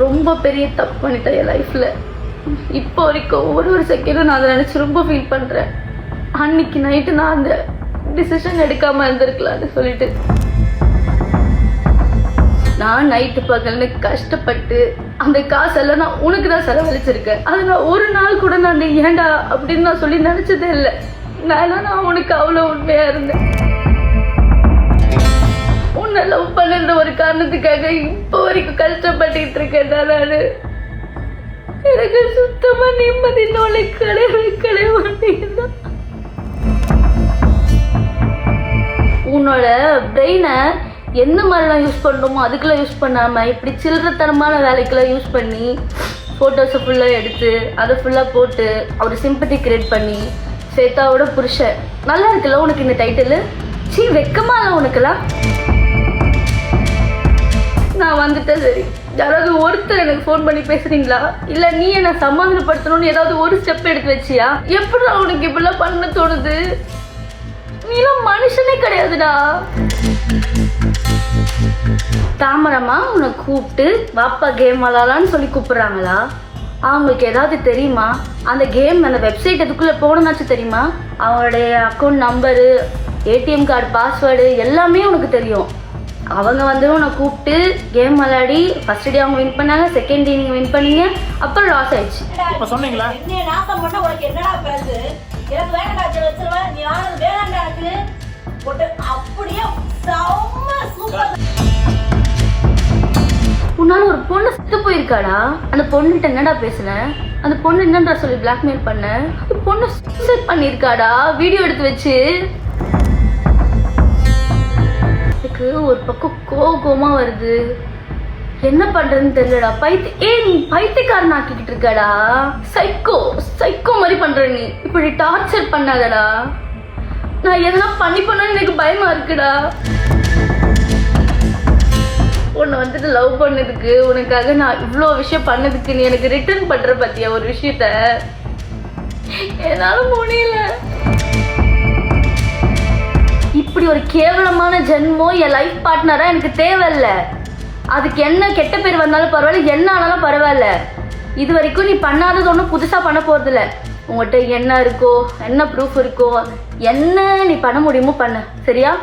ரொம்ப பெரிய தப்பு பண்ணிட்டேன் என் லைஃப்பில். இப்போ வரைக்கும் ஒரு செகண்டும் நான் அதை நினச்சி ரொம்ப ஃபீல் பண்ணுறேன். அன்னைக்கு நைட்டு நான் அந்த டிசிஷன் எடுக்காமல் இருந்திருக்கலான்னு சொல்லிட்டு நான் நைட்டு பகல்னு கஷ்டப்பட்டு அந்த காசெல்லாம் நான் உனக்கு தான் செலவழிச்சிருக்கேன். அது நான் ஒரு நாள் கூட நான் ஏண்டா அப்படின்னு நான் சொல்லி நினச்சதே இல்லை. நான் உனக்கு அவ்வளோ உண்மையாக இருந்தேன். உன்னை லவ் பண்ணுற ஒரு காரணத்துக்காக இப்போ வரைக்கும் கஷ்டப்பட்டுட்டு இருக்கேன். நான் எனக்கு சுத்தமா நிம்மதி நோலை கிடையவே மாட்டேங்குது. உன்னோட பிரெயினை எந்த மாதிரிலாம் யூஸ் பண்ணணுமோ அதுக்கெல்லாம் யூஸ் பண்ணாமல் இப்படி சில்லறத்தனமான வேலைக்கெல்லாம் யூஸ் பண்ணி ஃபோட்டோஸை ஃபுல்லாக எடுத்து அதை ஃபுல்லாக போட்டு ஒரு சிம்பத்தி கிரியேட் பண்ணி ஸ்வேதாவோட புருஷன் நல்லா இருக்குல்ல உனக்கு இந்த டைட்டில்? சீ வெக்கமா இல்லை உனக்குலாம்? நான் வந்துட்டேன் சரி, யாராவது ஒருத்தர் எனக்கு ஃபோன் பண்ணி பேசுறீங்களா? இல்லை நீ என்னை சமாதானப்படுத்தணும்னு ஏதாவது ஒரு ஸ்டெப் எடுத்து வச்சியா? எப்படி உனக்கு இப்படிலாம் பண்ண தோணுது? நீலாம் மனுஷனே கிடையாதுடா. தாமரமா உன்னை கூப்பிட்டு வாப்பா கேம் விளாடலான்னு சொல்லி கூப்பிட்றாங்களா? அவங்களுக்கு ஏதாவது தெரியுமா? அந்த கேம் அந்த வெப்சைட் எதுக்குள்ளே போகணுன்னாச்சும் தெரியுமா? அவங்களுடைய account number, ATM card password எல்லாமே உனக்கு தெரியும். அவங்க வந்து உன்னை கூப்பிட்டு கேம் விளையாடி ஃபர்ஸ்ட் டே அவங்க வின் பண்ணாங்க, செகண்ட் டே நீங்கள் வின் பண்ணீங்க, அப்புறம் லாஸ் ஆயிடுச்சு. இப்போ சொன்னீங்களா என்ன நாசம் பண்ண உனக்கு என்னடா பேசு? எனக்கு வேணடா வச்சிருவேன், நீ ஆனது வேணாண்டா எனக்கு போட்டு அப்படியே செம்ம சூப்பர். உன்னால ஒரு பொண்ணு செத்து போயிருக்காடா. அந்த பொண்ணுகிட்ட என்னடா பேசுன? அந்த பொண்ணு என்னடா சொல்லி பிளாக்மெயில் பண்ண? அந்த பொண்ணு சூசைட் பண்ணியிருக்காடா வீடியோ எடுத்து வச்சு. எனக்கு ஒரு பக்கம் கோபமா வருது, என்ன பண்றதுன்னு தெரியலடா. நீ பைத்தியக்காரன் ஆக்கிக்கிட்டு இருக்கடா. சைக்கோ மாதிரி பண்ற நீ. இப்படி டார்ச்சர் பண்ணாதடா. நான் எதனா பண்ணணும்னு எனக்கு பயமா இருக்குடா. உன்னை வந்துட்டு லவ் பண்ணதுக்கு, உனக்காக நான் இவ்வளோ விஷயம் பண்ணதுக்கு நீ எனக்கு ரிட்டர்ன் பண்ற பத்தியா ஒரு விஷயத்த? என்னால முடியல. இப்படி ஒரு கேவலமான ஜென்மம் என் லைஃப் பார்ட்னரா எனக்கு தேவையில்லை. அதுக்கு என்ன கெட்ட பேர் வந்தாலும் பரவாயில்ல, என்ன ஆனாலும் பரவாயில்ல. இது வரைக்கும் நீ பண்ணாதது ஒன்றும் புதுசாக பண்ண போகிறதில்ல. உங்கள்கிட்ட என்ன இருக்கோ, என்ன ப்ரூஃப் இருக்கோ, என்ன நீ பண்ண முடியுமோ பண்ண, சரியா?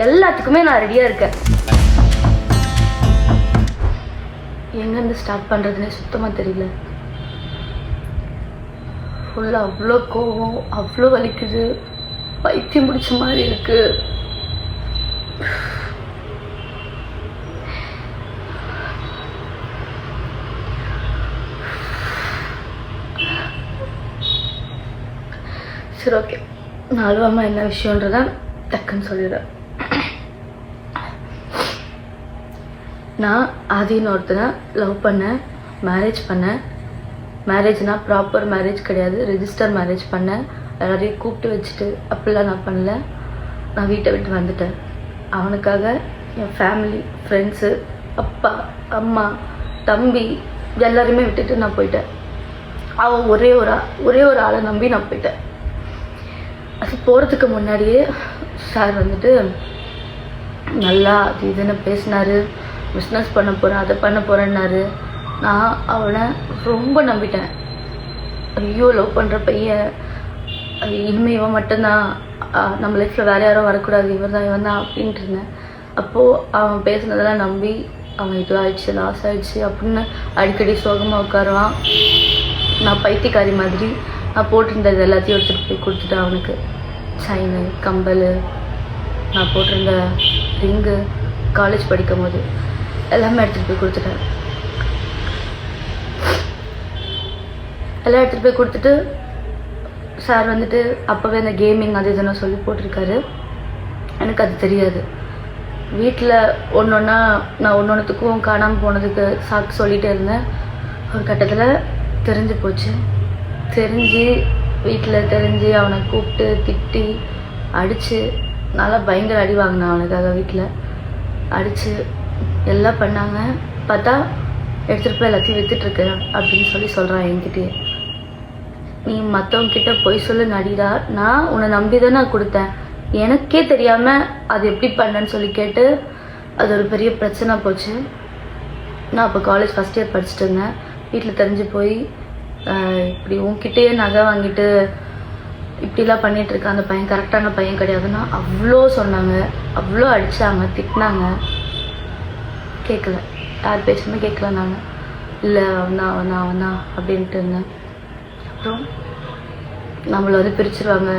எல்லாத்துக்குமே நான் ரெடியாக இருக்கேன். எங்கேருந்து ஸ்டார்ட் பண்ணுறதுனே சுத்தமாக தெரியல. ஃபுல்லாக அவ்வளோ கோவம், அவ்வளோ வலிக்குது, பைத்தியம் பிடிச்ச மாதிரி இருக்கு. சரி ஓகே, நான் அழுவாம என்ன விஷயன்றத டக்குன்னு சொல்லிடுறேன். நான் ஆதின்னு ஒருத்தனை லவ் பண்ணேன், மேரேஜ் பண்ணேன். மேரேஜ்னா ப்ராப்பர் மேரேஜ் கிடையாது, ரெஜிஸ்டர் மேரேஜ் பண்ணேன். எல்லாரையும் கூப்பிட்டு வச்சுட்டு அப்படிலாம் நான் பண்ணல. நான் வீட்டை விட்டு வந்துட்டேன். அவனுக்காக என் ஃபேமிலி, ஃப்ரெண்ட்ஸு, அப்பா, அம்மா, தம்பி எல்லாருமே விட்டுட்டு நான் போயிட்டேன். அவன் ஒரே ஒரு ஆளை நம்பி நான் போயிட்டேன். அது போகிறதுக்கு முன்னாடியே சார் வந்துட்டு நல்லா அது இதுன்னு பேசினார். பிஸ்னஸ் பண்ண போகிறேன், அதை பண்ண போகிறேன்னாரு. நான் அவனை ரொம்ப நம்பிட்டேன். ஐயோ லவ் பண்ணுற பையன், இனிமேல் இவன் மட்டும்தான் நம்ம லைஃப்பில் வேறு யாரும் வரக்கூடாது, இவன் தான் அப்படின்ட்டு இருந்தேன். அப்போது அவன் பேசுனதெல்லாம் நம்பி அவன் இது ஆயிடுச்சு, லாஸ் ஆயிடுச்சு அப்படின்னு அடிக்கடி சோகமாக உட்காருவான். நான் பைத்தியக்காரி மாதிரி நான் போட்டிருந்தது எல்லாத்தையும் எடுத்துகிட்டு போய் கொடுத்துட்டேன் அவனுக்கு. செயினு, கம்பல், நான் போட்டிருந்த ரிங்கு, காலேஜ் படிக்கும் போது எல்லாமே எடுத்துகிட்டு போய் கொடுத்துட்டேன். எல்லாம் எடுத்துகிட்டு போய் கொடுத்துட்டு சார் வந்துட்டு அப்போவே அந்த கேமிங் அது இதுன்னு சொல்லி போட்டிருக்காரு. எனக்கு அது தெரியாது. வீட்டில் ஒன்றா நான் ஒன்றுத்துக்கும் காணாமல் போனதுக்கு சாக்கு சொல்லிகிட்டே இருந்தேன். ஒரு கட்டத்தில் தெரிஞ்சு போச்சு. வீட்டில் தெரிஞ்சு அவனை கூப்பிட்டு திட்டி அடித்து நல்லா பயங்கர அடி வாங்கினான் அவனுக்காக. வீட்டில் அடித்து எல்லாம் பண்ணாங்க. பார்த்தா எடுத்துகிட்டு போய் எல்லாத்தையும் விற்றுட்ருக்கேன் அப்படின்னு சொல்கிறான் என்கிட்டயே. நீ மற்றவங்கிட்ட போய் சொல்லு நடிடா, நான் உன்னை நம்பி தான் நான் கொடுத்தேன், எனக்கே தெரியாமல் அது எப்படி பண்ணேன்னு சொல்லி கேட்டு அது ஒரு பெரிய பிரச்சனை போச்சு. நான் அப்போ காலேஜ் ஃபஸ்ட் இயர் படிச்சுட்டு இருந்தேன். வீட்டில் தெரிஞ்சு போய் இப்படி உன்கிட்டயே நகை வாங்கிட்டு இப்படிலாம் பண்ணிகிட்ருக்கேன், அந்த பையன் கரெக்டான பையன் கிடையாதுன்னா அவ்வளோ சொன்னாங்க, அவ்வளோ அடித்தாங்க, திட்டினாங்க. கேட்கல, யார் பேசுமே கேட்கல. நாங்கள் இல்லை அவனா அப்படின்ட்டு இருந்தேன். அப்புறம் நம்மளை வந்து பிரிச்சுருவாங்க,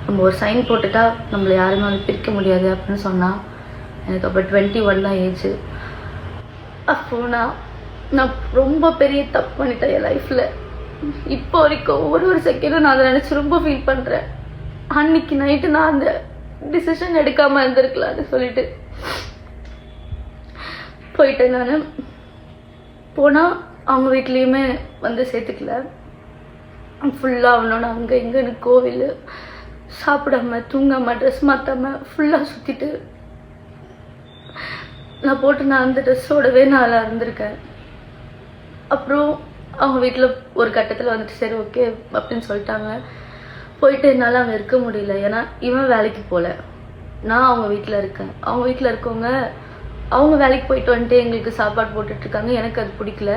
நம்ம ஒரு சைன் போட்டுட்டா நம்மளை யாருமே வந்து பிரிக்க முடியாது அப்படின்னு சொன்னால் எனக்கு அப்போ 21 தான் ஏஜ். அப்போது நான் ரொம்ப பெரிய தப்பு பண்ணிட்டேன் என் லைஃப்பில். இப்போ வரைக்கும் ஒரு செகண்டும் நான் அதை நினச்சி ரொம்ப ஃபீல் பண்ணுறேன். அன்னைக்கு நைட்டு நான் அந்த டிசிஷன் எடுக்காமல் இருந்திருக்கலான்னு சொல்லிட்டு போயிட்டேன். நான் போனால் அவங்க வீட்லேயுமே வந்து சேர்த்துக்கல. ஃபுல்லாக அவனோட அங்கே இங்கேன்னு கோவில் சாப்பிடாம தூங்காமல் ட்ரெஸ் மாற்றாமல் ஃபுல்லாக சுற்றிட்டு நான் அந்த ட்ரெஸ்ஸோடவே நான் இருந்திருக்கேன். அப்புறம் அவங்க வீட்டில் ஒரு கட்டத்தில் வந்துட்டு சரி ஓகே அப்படின்னு சொல்லிட்டாங்க. போயிட்டு என்னால் அங்கே இருக்க முடியல. ஏன்னா இவன் வேலைக்கு போகல, நான் அவங்க வீட்டில் இருக்கேன். அவங்க வீட்டில் இருக்கவங்க அவங்க வேலைக்கு போயிட்டு வந்துட்டு எங்களுக்கு சாப்பாடு போட்டுட்ருக்காங்க. எனக்கு அது பிடிக்கல.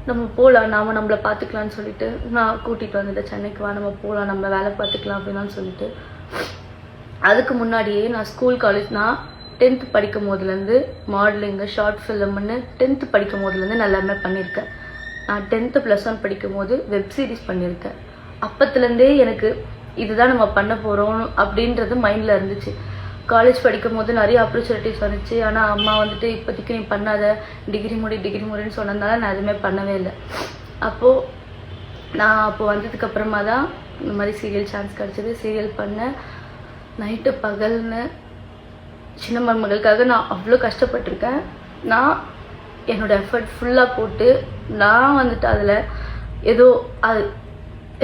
நம்ம போகலாம், நம்மளை பார்த்துக்கலான்னு சொல்லிட்டு நான் கூட்டிகிட்டு வந்துட்டேன் சென்னைக்கு. வா நம்ம போகலாம், நம்ம வேலை பார்த்துக்கலாம் அப்படின்லாம் சொல்லிட்டு. அதுக்கு முன்னாடியே நான் ஸ்கூல் காலேஜ் நான் 10th படிக்கும் போதுலேருந்து மாடலிங்கு ஷார்ட் ஃபிலிம்னு 10th படிக்கும் போதுலேருந்து நான் எல்லாமே பண்ணியிருக்கேன். நான் 10th +1 படிக்கும் போது வெப் சீரிஸ் பண்ணியிருக்கேன். அப்பத்துலேருந்தே எனக்கு இதுதான் நம்ம பண்ண போகிறோம் அப்படின்றது மைண்டில் இருந்துச்சு. காலேஜ் படிக்கும் போது நிறைய ஆப்பர்ச்சுனிட்டிஸ் வந்துச்சு. ஆனால் அம்மா வந்துட்டு இப்போதைக்கு நீ பண்ணாத, டிகிரி முடின்னு சொன்னதுனால நான் எதுவுமே பண்ணவே இல்லை. அப்போது வந்ததுக்கப்புறமா தான் இந்த மாதிரி சீரியல் சான்ஸ் கிடச்சிது. சீரியல் பண்ணேன், நைட்டு பகல்னு. சின்ன மருமகளுக்காக நான் அவ்வளோ கஷ்டப்பட்டிருக்கேன். நான் என்னோடய எஃபர்ட் ஃபுல்லாக போட்டு நான் வந்துட்டு அதில் ஏதோ அது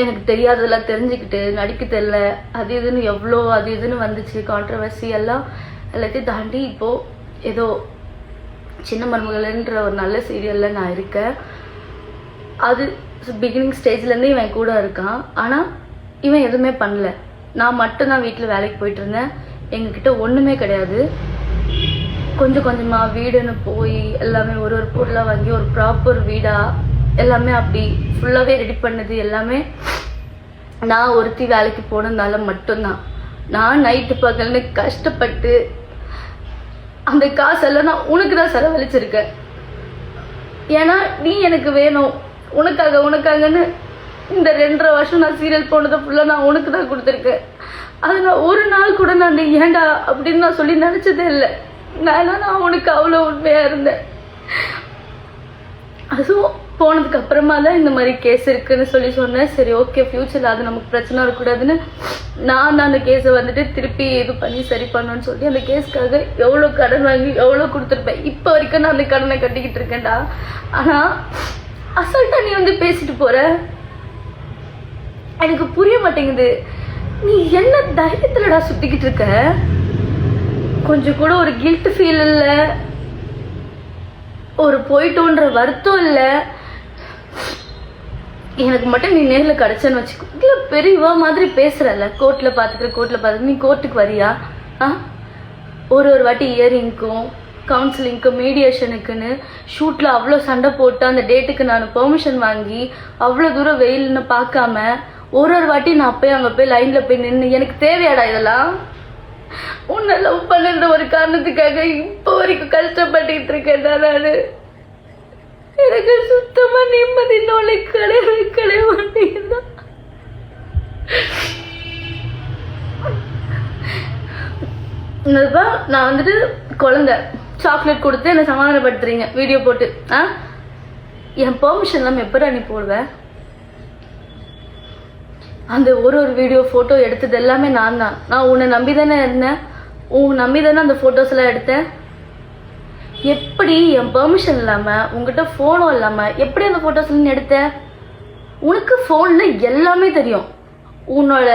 எனக்கு தெரியாததெல்லாம் தெரிஞ்சுக்கிட்டு நடிக்க தெரியல அது இதுன்னு வந்துச்சு. கான்ட்ரவர்சி எல்லாத்தையும் தாண்டி இப்போது ஏதோ சின்ன மருமகள்ன்ற ஒரு நல்ல சீரியலில் நான் இருக்கேன். அது பிகினிங் ஸ்டேஜ்லேருந்து இவன் கூட இருக்கான். ஆனால் இவன் எதுவுமே பண்ணல. நான் மட்டும்தான் வீட்டில் வேலைக்கு போயிட்டு இருந்தேன். எங்ககிட்ட ஒன்றுமே கிடையாது. கொஞ்சம் கொஞ்சமாக வீடுன்னு போய் எல்லாமே ஒரு பொருளாக வாங்கி ஒரு ப்ராப்பர் வீடாக எல்லாமே அப்படி ஃபுல்லாகவே ரெடி பண்ணது எல்லாமே நான் ஒருத்தி வேலைக்கு போனதுனால மட்டும்தான். நான் நைட்டு பகல்னு கஷ்டப்பட்டு அந்த காசெல்லாம் நான் உனக்கு தான் செலவழிச்சிருக்கேன். ஏன்னா நீ எனக்கு வேணும், உனக்காகன்னு இந்த 2.5 வருஷம் நான் சீரியல் போனதை ஃபுல்லாக நான் உனக்கு தான் கொடுத்துருக்கேன். அது நான் ஒரு நாள் கூட நான் ஏண்டா அப்படின்னு நான் சொல்லி நினச்சதே இல்லை. நான் உனக்கு அவ்வளோ உண்மையாக இருந்தேன். அதுவும் போனதுக்கு அப்புறமா தான் இந்த மாதிரி கேஸ் இருக்குன்னு சொல்லி சொன்னேன். சரி ஓகே, ஃப்யூச்சரில் அது நமக்கு பிரச்சனை இருக்கக்கூடாதுன்னு நான் அந்த கேஸை வந்துட்டு திருப்பி இது பண்ணி சரி பண்ணணும்னு சொல்லி அந்த கேஸ்க்காக எவ்வளோ கடன் வாங்கி எவ்வளோ கொடுத்துருப்பேன். இப்போ வரைக்கும் நான் அந்த கடனை கட்டிக்கிட்டு இருக்கேன்டா. ஆனால் அசால்ட்டாக நீ வந்து பேசிட்டு போகிற, எனக்கு புரிய மாட்டேங்குது. நீ என்ன தைரியத்துலடா சுற்றிக்கிட்டு இருக்க? கொஞ்சம் கூட ஒரு கில்ட் ஃபீல் இல்லை, ஒரு போயிட்டோன்ற வருத்தம் இல்லை. எனக்கு மட்டும் நீ நேரில் கிடச்சேன்னு வச்சுக்கோ. இல்லை பெரியவா மாதிரி பேசுகிறல்ல, கோர்ட்டில் பார்த்துட்டு நீ கோர்ட்டுக்கு வரியா? ஒரு வாட்டி இயரிங்க்கும் கவுன்சிலிங்க்கும் மீடியேஷனுக்குன்னு ஷூட்டில் அவ்வளோ சண்டை போட்டு அந்த டேட்டுக்கு நான் பெர்மிஷன் வாங்கி அவ்வளோ தூரம் வெயில்னு பார்க்காம ஒரு வாட்டி நான் போய் அங்கே போய் லைனில் போய் நின்று எனக்கு தேவையாடா இதெல்லாம்? உன்னை லவ் பண்ணுற ஒரு காரணத்துக்காக இப்போ வரைக்கும் கஷ்டப்பட்டுக்கிட்டு இருக்கேன்டா நான். எனக்கு சுத்தமா நிம்மதி நோலை கிடையவே மாட்டேங்குதா. நான் வந்துட்டு குழந்தை சாக்லேட் கொடுத்து என்னை சமாதானப்படுத்துறீங்க வீடியோ போட்டு. என் பெர்மிஷன் இல்லாமல் எப்படா நீ போடுவேன்? அந்த ஒரு வீடியோ ஃபோட்டோ எடுத்தது எல்லாமே நான் தான். நான் உன்னை நம்பி தானே இருந்தேன், நம்பி தானே அந்த ஃபோட்டோஸ் எல்லாம் எடுத்தேன். எப்படி என் பெர்மிஷன் இல்லாமல் உங்ககிட்ட ஃபோனும் இல்லாமல் எப்படி அந்த ஃபோட்டோஸ்லாம் எடுத்தேன்? உனக்கு ஃபோனில் எல்லாமே தெரியும். உன்னோட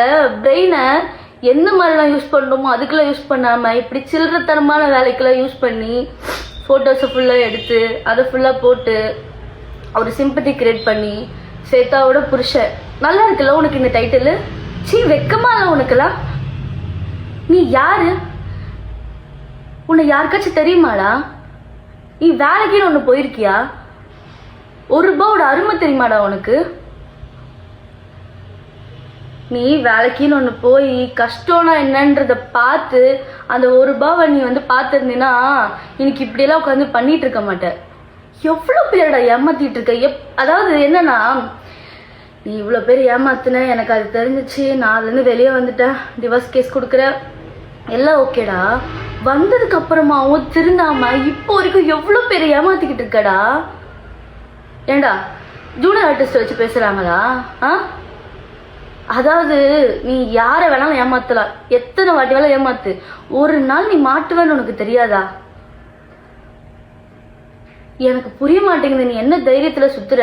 பிரெயினை எந்த மாதிரிலாம் யூஸ் பண்ணுறோமோ அதுக்கெல்லாம் யூஸ் பண்ணாமல் இப்படி சில்லறத்தனமான வேலைக்கெல்லாம் யூஸ் பண்ணி ஃபோட்டோஸை ஃபுல்லாக எடுத்து அதை ஃபுல்லாக போட்டு ஒரு சிம்பத்தி கிரியேட் பண்ணி ஸ்வேதாவோட புருஷன். நல்லா இருக்குல்ல உனக்கு இந்த டைட்டில்? வெக்கமா இல்லை உனக்குலாம்? நீ யாரு? உன்னை யாருக்காச்சும் தெரியுமாடா? நீ வேலைக்குன்னு ஒன்று போயிருக்கியா? ₹1 அருமை தெரியுமாடா உனக்கு? நீ வேலைக்குன்னு ஒன்று போய் கஷ்டம்னா என்னன்றத பார்த்து அந்த ₹1 நீ பார்த்துருந்தீன்னா இன்னைக்கு இப்படியெல்லாம் உட்காந்து பண்ணிட்டு இருக்க மாட்டேன். எவ்வளோ பேரடா ஏமாத்திட்டு இருக்க. அதாவது என்னன்னா, நீ இவ்வளோ பேர் ஏமாத்துன, எனக்கு அது தெரிஞ்சிச்சு, நான் அதுலேருந்து வெளியே வந்துட்டேன், டிவோர்ஸ் கேஸ் கொடுக்குற எல்லாம் ஓகேடா. வந்ததுக்கு அப்புறமாவும் திருந்தாம இப்போ வரைக்கும் எவ்வளோ பேர் ஏமாத்திக்கிட்டு இருக்கடா. ஏண்டா ஜூனியர் ஆர்டிஸ்ட் வச்சு பேசுறாங்களா? அதாவது நீ யாரை வேணாலும் ஏமாத்தலாம், எத்தனை வாட்டி வேணாலும் ஏமாத்து, ஒரு நாள் நீ மாட்டுவேன்னு உனக்கு தெரியாதா? எனக்கு புரிய மாட்டேங்குது நீ என்ன தைரியத்துல சுத்துற.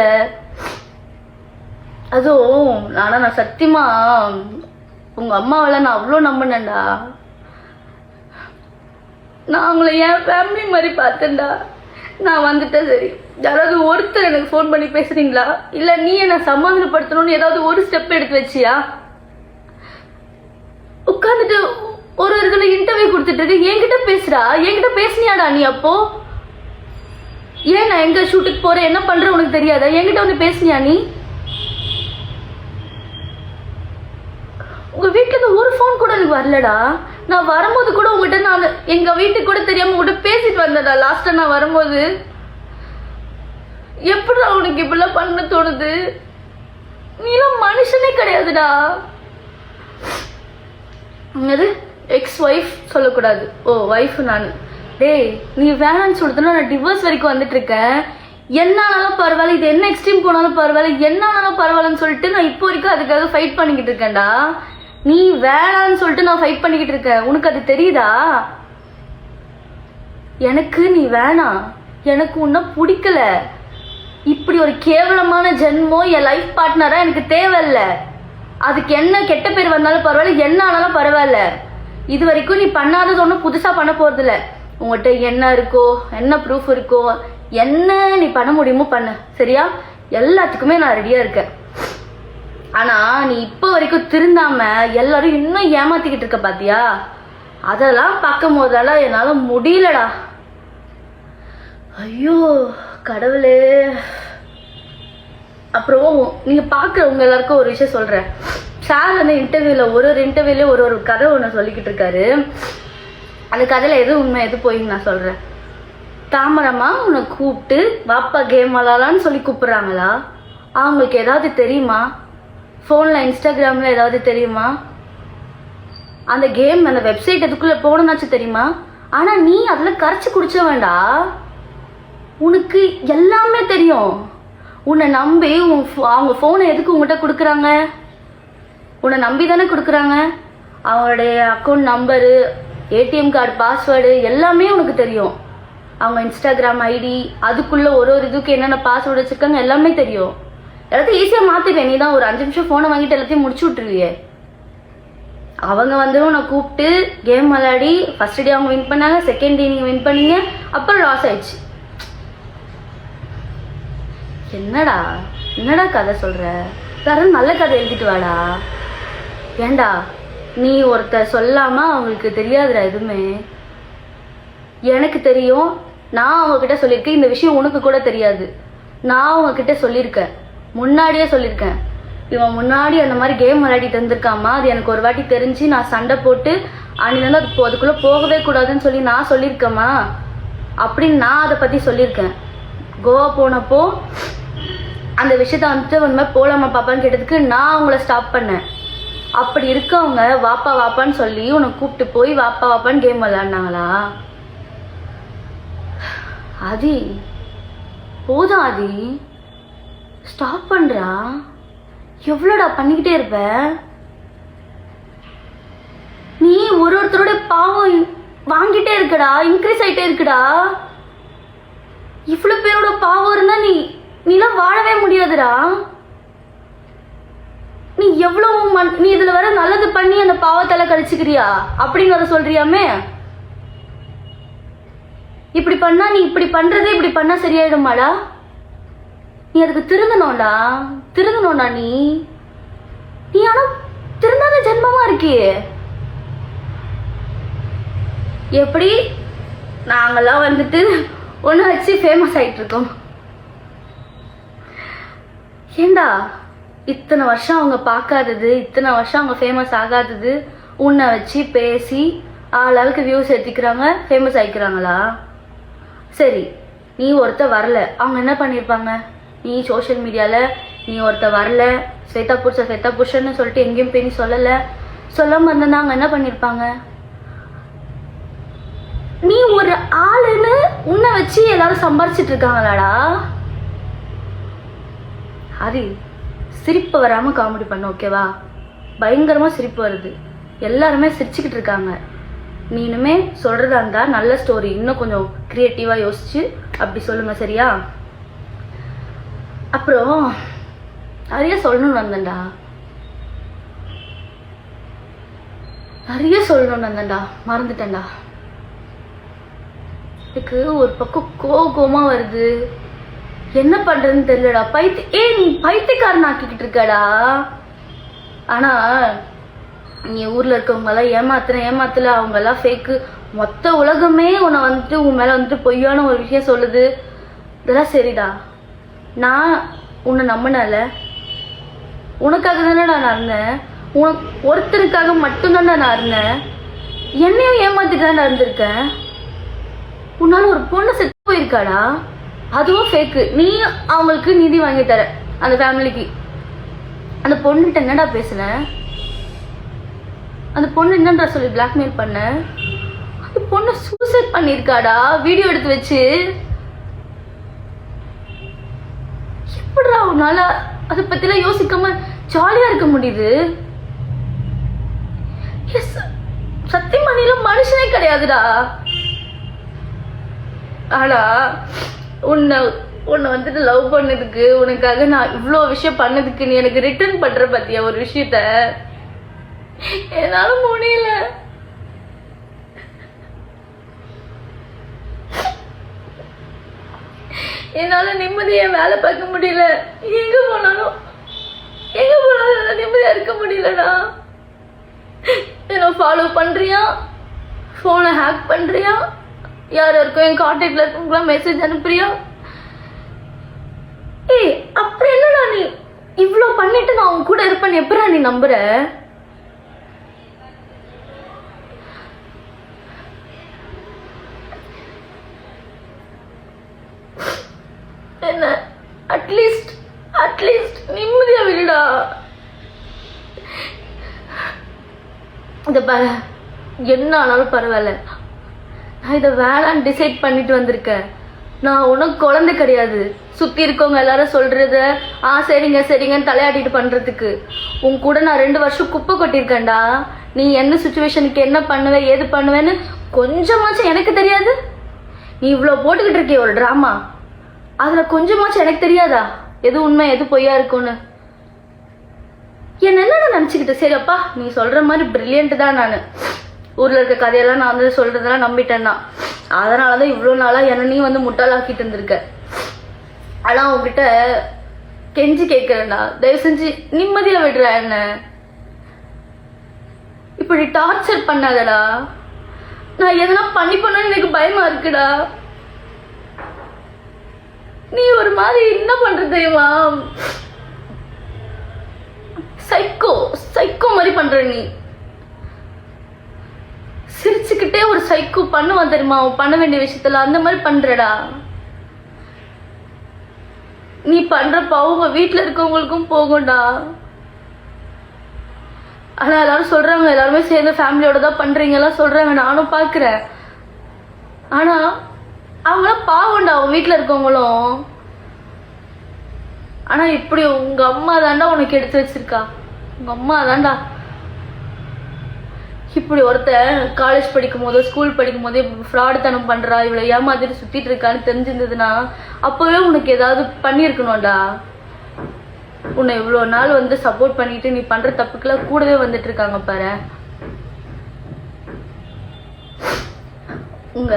அதுவும் நான் சத்தியமா உங்க அம்மாவெல்லாம் நான் அவ்வளோ நம்பினேன்டா. நான் அவங்கள என் ஃபேமிலி மாதிரி பார்த்தேன்டா. நான் வந்துட்டேன், சரி, யாராவது ஒருத்தர் எனக்கு ஃபோன் பண்ணி பேசுறீங்களா, இல்லை நீ என்னை சமாதானப்படுத்தணும்னு ஏதாவது ஒரு ஸ்டெப் எடுத்து வச்சியா? உட்காந்துட்டு ஒரு இதுல இன்டர்வியூ கொடுத்துட்டு இருக்கு, என்கிட்ட பேசுறா. என்கிட்ட பேசுனியாடா நீ? அப்போ ஏன் நான் எங்க ஷூட்டுக்கு போறேன் என்ன பண்ற உனக்கு தெரியாதா? என்கிட்ட பேசுனியா நீ? உங்க வீட்டுல இருந்து ஒரு ஃபோன் கூட எனக்கு வரலடா. நான் வரும்போது கூட உங்ககிட்ட நான் எங்க வீட்டுக்கு கூட தெரியாம உங்ககிட்ட பேசிட்டு வந்தேன்டா லாஸ்டா நான் வரும்போது. எப்படி உனக்கு இப்படிலாம் பண்ண தோணுது? நீலாம் மனுஷனே கிடையாதுடா. எக்ஸ் ஒய்ஃப் சொல்லக்கூடாது, ஓ ஒய்ஃப் நான். டேய், நீ வேணான்னு சொல்லிட்டுனா நான் டிவோர்ஸ் வரைக்கும் வந்துட்டு இருக்கேன். என்னாலும் பரவாயில்ல, இது என்ன எக்ஸ்ட்ரீம் போனாலும் பரவாயில்ல, என்னாலும் பரவாயில்லன்னு சொல்லிட்டு நான் இப்போ வரைக்கும் அதுக்காக ஃபைட் பண்ணிக்கிட்டு இருக்கேன்டா. நீ வேணான்னு சொல்லிட்டு நான் ஃபைட் பண்ணிக்கிட்டு இருக்கேன், உனக்கு அது தெரியுதா? எனக்கு நீ வேணாம், எனக்கு உன்ன பிடிக்கல. இப்படி ஒரு கேவலமான ஜென்மம் என் லைஃப் பார்ட்னரா எனக்கு தேவையில்ல. அதுக்கு என்ன கெட்ட பேர் வந்தாலும் பரவாயில்ல, என்ன ஆனாலும் பரவாயில்ல. இது வரைக்கும் நீ பண்ணாதது ஒன்றும் புதுசா பண்ண போறது இல்லை. உங்கள்கிட்ட என்ன இருக்கோ, என்ன ப்ரூஃப் இருக்கோ, என்ன நீ பண்ண முடியுமோ பண்ணு, சரியா? எல்லாத்துக்குமே நான் ரெடியா இருக்கேன். ஆனா நீ இப்போ வரைக்கும் திருந்தாம எல்லாரும் இன்னும் ஏமாத்திக்கிட்டு இருக்க பாத்தியா? அதெல்லாம் பார்க்கும் போதெல்லாம் என்னால முடியலடா. ஐயோ கடவுளே. அப்புறம் நீங்க பாக்குறவங்க எல்லாருக்கும் ஒரு விஷயம் சொல்றேன். சார் இன்டர்வியூல ஒரு இன்டர்வியூல ஒரு கதை ஒன்று சொல்லிக்கிட்டு இருக்காரு. அந்த கதையில எது உண்மை எது போயின்னு நான் சொல்றேன். தாமரமா உன்னை கூப்பிட்டு வாப்பா கேம் விளாடலான்னு சொல்லி கூப்பிடுறாங்களா? அவங்களுக்கு ஏதாவது தெரியுமா? ஃபோன்ல இன்ஸ்டாகிராம்ல ஏதாவது தெரியுமா? அந்த கேம் அந்த வெப்சைட் எதுக்குள்ள போகணும்னாச்சும் தெரியுமா? ஆனா நீ அதுல கரைச்சு குடிச்ச வேண்டா. உனக்கு எல்லாமே தெரியும். உன்னை நம்பி அவங்க போனை எதுக்கு உங்ககிட்ட கொடுக்குறாங்க? உன்னை நம்பி தானே கொடுக்குறாங்க. அவங்களுடைய account number, ATM card password எல்லாமே உனக்கு தெரியும். அவங்க இன்ஸ்டாகிராம் ஐடி, அதுக்குள்ள ஒரு இதுக்கு என்னென்ன பாஸ்வேர்டு வச்சிருக்காங்க எல்லாமே தெரியும். எல்லாத்தையும் ஈஸியாக மாற்றிடுவேன். நீ தான் ஒரு 5 நிமிஷம் ஃபோனை வாங்கிட்டு எல்லாத்தையும் முடிச்சு விட்டுருவியே. அவங்க உன்னை கூப்பிட்டு கேம் விளையாடி ஃபர்ஸ்ட் டே அவங்க வின் பண்ணாங்க, செகண்ட் டே நீங்கள் வின் பண்ணீங்க, அப்புறம் லாஸ் ஆயிடுச்சு. என்னடா கதை சொல்ற? யாரும் நல்ல கதை எழுதிட்டு வாடா. ஏண்டா நீ ஒருத்தர் சொல்லாம அவங்களுக்கு தெரியாதுடா எதுவுமே. எனக்கு தெரியும். நான் அவங்ககிட்ட சொல்லியிருக்கேன். இந்த விஷயம் உனக்கு கூட தெரியாது. நான் அவங்ககிட்ட சொல்லியிருக்கேன், முன்னாடியே சொல்லியிருக்கேன். இவன் முன்னாடி அந்த மாதிரி கேம் விளையாடிட்டு இருந்திருக்காமா, அது எனக்கு ஒரு வாட்டி தெரிஞ்சு நான் சண்டை போட்டு அன்னிலேருந்து அதுக்குள்ளே போகவே கூடாதுன்னு சொல்லி நான் சொல்லியிருக்கேம்மா அப்படின்னு நான் அதை பற்றி சொல்லியிருக்கேன். கோவா போனப்போ அந்த விஷயத்த உண்மை போலாமா பாப்பான்னு கேட்டதுக்கு நான் அவங்கள ஸ்டாப் பண்ணேன். அப்படி இருக்கவங்க வாப்பா வாப்பான்னு சொல்லி உன்னை கூப்பிட்டு போய் வாப்பா வாப்பான்னு கேம் விளையாடினாங்களா? ஆதி போதும் ஆதி, ஸ்டாப் பண்றா. எவ்வளோடா பண்ணிக்கிட்டே இருப்ப நீ? ஒருத்தரோட பாவம் வாங்கிட்டே இருக்கடா, இன்க்ரீஸ் ஆயிட்டே இருக்குடா. இவ்வளவு பேரோட பாவம் இருந்தா நீலாம் வாழவே முடியாதுடா. நீ எவ்வளவு நீ இதுல வர நல்லது பண்ணி அந்த பாவத்தால கழிச்சுக்கிறியா அப்படின்னு வர சொல்றியாமே. இப்படி பண்ணா நீ இப்படி பண்றதே இப்படி பண்ணா சரியாயிடுமாடா? நீ அதுக்கு திருந்தணும்டா நீ ஆனா திருந்தாத ஜென்மமா இருக்கியே. எப்படி நாங்கெல்லாம் உன்னை வச்சு ஃபேமஸ் ஆகிட்டு இருக்கோம். ஏண்டா இத்தனை வருஷம் அவங்க பார்க்காதது, இத்தனை வருஷம் அவங்க ஃபேமஸ் ஆகாதது உன்னை வச்சு பேசி ஆளாளுக்கு வியூஸ் ஏற்றிக்கிறாங்க, ஃபேமஸ் ஆகிக்கிறாங்களா? சரி, நீ ஒருத்த வரல, அவங்க என்ன பண்ணியிருப்பாங்க? நீ சோஷியல் மீடியாவில் நீ ஒருத்த வரல, ஸ்வேதா புருஷன்னு சொல்லிட்டு எங்கேயும் போய் நீ சொல்லாமல் இருந்தா அவங்க என்ன பண்ணியிருப்பாங்க? நீ ஒரு ஆளுன்னு உன்னை வச்சு எல்லாரும் சம்பாரிச்சிட்டு இருக்காங்களாடா? அது சிரிப்பு வராமல் காமெடி பண்ண, ஓகேவா? பயங்கரமாக சிரிப்பு வருது, எல்லாருமே சிரிச்சுக்கிட்டு இருக்காங்க. நீ இனிமே சொல்கிறதா இருந்தால் நல்ல ஸ்டோரி இன்னும் கொஞ்சம் க்ரியேட்டிவாக யோசிச்சு அப்படி சொல்லுங்க, சரியா? அப்புறம் நிறைய சொல்லணும்னு வந்தேன்டா, மறந்துட்டேன்டா. எனக்கு ஒரு பக்கம் கோபமா வருது, என்ன பண்றதுன்னு தெரியலடா. நீ பைத்தியக்காரன் ஆக்கிக்கிட்டு இருக்கடா. ஆனா நீ ஊர்ல இருக்கவங்க எல்லாம் ஏமாத்தல, அவங்க எல்லாம் ஃபேக்கு, மொத்த உலகமே உன்னை வந்துட்டு உன் மேல வந்துட்டு பொய்யான ஒரு விஷயம் சொல்லுது. இதெல்லாம் சரிடா, நான் உன்னை நம்பினால உனக்காக தானேடா நான் இருந்தேன், உனக்கு ஒருத்தருக்காக மட்டும்தான்டா நான் இருந்தேன். என்னையும் ஏமாத்திட்டு தான் இருந்திருக்கேன். உன்னால ஒரு பொண்ணு செத்து போயிருக்காடா, அதுவும் ஃபேக்கு. நீ அவங்களுக்கு நிதி வாங்கி தர, அந்த ஃபேமிலிக்கு. அந்த பொண்ணுகிட்ட என்னடா பேசுன? அந்த பொண்ணு என்னன்றா சொல்லி பிளாக்மெயில் பண்ண? அந்த பொண்ணு சூசைட் பண்ணிருக்காடா, வீடியோ எடுத்து வச்சு. எப்படிடா உன்னால அதை பத்திலாம் யோசிக்காம ஜாலியா இருக்க முடியுது? சத்தியமணியில மனுஷனே கிடையாதுடா. ஆனா உன்னை வந்துட்டு லவ் பண்ணதுக்கு, உனக்காக நான் இவ்வளோ விஷயம் பண்ணதுக்கு நீ எனக்கு ரிட்டர்ன் பண்ற பத்தியா ஒரு விஷயத்த என்னால முடியல. என்னால நிம்மதியா வேலை பார்க்க முடியல. எங்க போனாலும் நிம்மதியா இருக்க முடியலடா. என்ன ஃபாலோ பண்றியா, போனை ஹேக் பண்றியா, யாருக்கும் என் கான்டாக்ட்ல இருக்கவங்களாம் மெசேஜ் அனுப்புறியா? அப்படி என்னடா நீ இவ்வளோ பண்ணிட்டு நான் உன் கூட இருப்பேன்னு எப்படா நீ நம்புற? என்ன அட்லீஸ்ட் நிம்மதியா விடுடா. இத பாரு, என்ன ஆனாலும் பரவாயில்ல, நான் இதை வேணான்னு டிசைட் பண்ணிட்டு வந்திருக்கேன். நான் உனக்கு குழந்தை கிடையாது. சுத்தி இருக்கவங்க எல்லாரும் சொல்றத சரிங்கன்னு தலையாட்டிட்டு பண்றதுக்கு உன் கூட நான் 2 வருஷம் குப்பை கொட்டிருக்கேன்டா. நீ என்ன சுச்சுவேஷனுக்கு என்ன பண்ணுவ, ஏது பண்ணுவேன்னு கொஞ்சமாச்சும் எனக்கு தெரியாது? நீ இவ்வளோ போட்டுக்கிட்டு இருக்கிய ஒரு டிராமா, அதுல கொஞ்சமாச்சும் எனக்கு தெரியாதா எது உண்மை எது பொய்யா இருக்கும்னு? என்ன நினைச்சுக்கிட்டு? சரிப்பா, நீ சொல்ற மாதிரி பிரில்லியன்ட் தான். நான் ஊர்ல இருக்க கதையெல்லாம் நான் வந்து சொல்றதெல்லாம் நம்பிட்டேன்னா, அதனாலதான் இவ்வளோ நாளா என்ன நீ வந்து முட்டாளாக்கிட்டு இருந்திருக்க. ஆனா உங்ககிட்ட கெஞ்சி கேட்கிறேன்டா, தயவு செஞ்சு நிம்மதியா விடுற. என்ன இப்படி டார்ச்சர் பண்ணாதடா. நான் எதனா பண்ணணும்னு எனக்கு பயமா இருக்குடா. நீ ஒரு மாதிரி என்ன பண்ற தெரியுமா? சைக்கோ மாதிரி பண்ற. நீ சிரிச்சுக்கிட்டே ஒரு சைக்கோ பண்ணுவான் தெரியுமா, பண்ண வேண்டிய விஷயத்துல அந்த மாதிரி பண்றடா. நீ பண்றப்ப அவங்க வீட்டுல இருக்கவங்களுக்கும் போகும்டா. ஆனா எல்லாரும் சொல்றாங்க, எல்லாருமே சேர்ந்து ஃபேமிலியோட தான் பண்றீங்க எல்லாம் சொல்றாங்க, நானும் பாக்குறேன். ஆனா அவங்களாம் பாவம்டா, அவங்க வீட்டுல இருக்கவங்களும். ஆனா இப்படி உங்க அம்மா தாண்டா உனக்கு எடுத்து வச்சிருக்கா. உங்க அம்மா தாண்டா இப்படி ஒருத்த காலேஜ் படிக்கும் போதோ ஸ்கூல் படிக்கும் போதே ஃப்ராடு தனம் பண்றா, இவ்வளவு ஏமாத்திட்டு சுத்திட்டு இருக்கான்னு தெரிஞ்சிருந்ததுன்னா அப்பவே உனக்கு ஏதாவது பண்ணிருக்கணும்டா. உன்னை இவ்வளவு நாள் வந்து சப்போர்ட் பண்ணிட்டு நீ பண்ற தப்புக்கெல்லாம் கூடவே வந்துட்டு இருக்காங்க பாரு. உங்க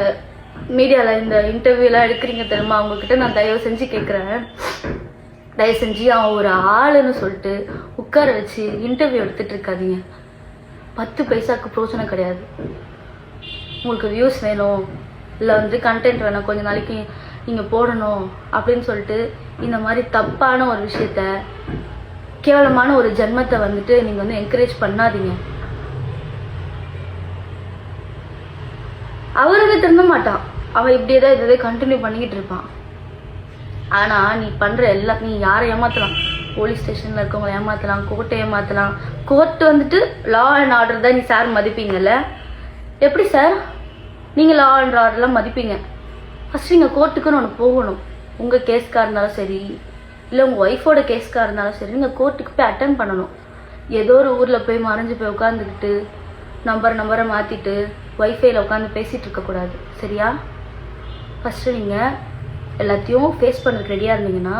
மீடியால இந்த இன்டர்வியூ எல்லாம் எடுக்கிறீங்க தெரியுமா, அவங்க கிட்ட நான் தயவு செஞ்சு கேட்கிறேன், தயவு செஞ்சு அவன் ஒரு ஆளுன்னு சொல்லிட்டு உட்கார வச்சு இன்டர்வியூ எடுத்துட்டு இருக்காதீங்க. 10 பைசாக்கு பிரோஜனம் கிடையாது. உங்களுக்கு வியூஸ் வேணும், இல்லை வந்து கண்டென்ட் வேணாம் கொஞ்ச நாளைக்கு நீங்கள் போடணும் அப்படின்னு சொல்லிட்டு இந்த மாதிரி தப்பான ஒரு விஷயத்த கேவலமான ஒரு ஜென்மத்தை வந்துட்டு நீங்கள் வந்து என்கரேஜ் பண்ணாதீங்க. அவருக்கு திருந்த மாட்டான், அவன் இப்படியே தான் இதை கண்டினியூ பண்ணிக்கிட்டு இருப்பான். ஆனால் நீ பண்ணுற எல்லாம், நீ யாரை ஏமாற்றலாம், போலீஸ் ஸ்டேஷனில் இருக்கவங்களை ஏமாற்றலாம், கோர்ட்டை ஏமாற்றலாம். கோர்ட்டு வந்துட்டு லா அண்ட் ஆர்டர் தான் நீ சார் மதிப்பீங்கல்ல? எப்படி சார் நீங்கள் லா அண்ட் ஆர்டர்லாம் மதிப்பீங்க? ஃபஸ்ட்டு நீங்கள் கோர்ட்டுக்குன்னு ஒன்று போகணும். உங்கள் கேஸ்க்காக இருந்தாலும் சரி, இல்லை உங்கள் ஒய்ஃபோட கேஸ்க்காக இருந்தாலும் சரி, நீங்கள் கோர்ட்டுக்கு போய் அட்டன் பண்ணணும். ஏதோ ஒரு ஊரில் போய் மறைஞ்சு போய் உட்காந்துக்கிட்டு நம்பரை மாற்றிட்டு ஒய்ஃபைல உட்காந்து பேசிகிட்டு இருக்கக்கூடாது, சரியா? ஃபஸ்ட்டு நீங்கள் எல்லாத்தையும் ஃபேஸ் பண்ணுறதுக்கு ரெடியாக இருந்தீங்கன்னா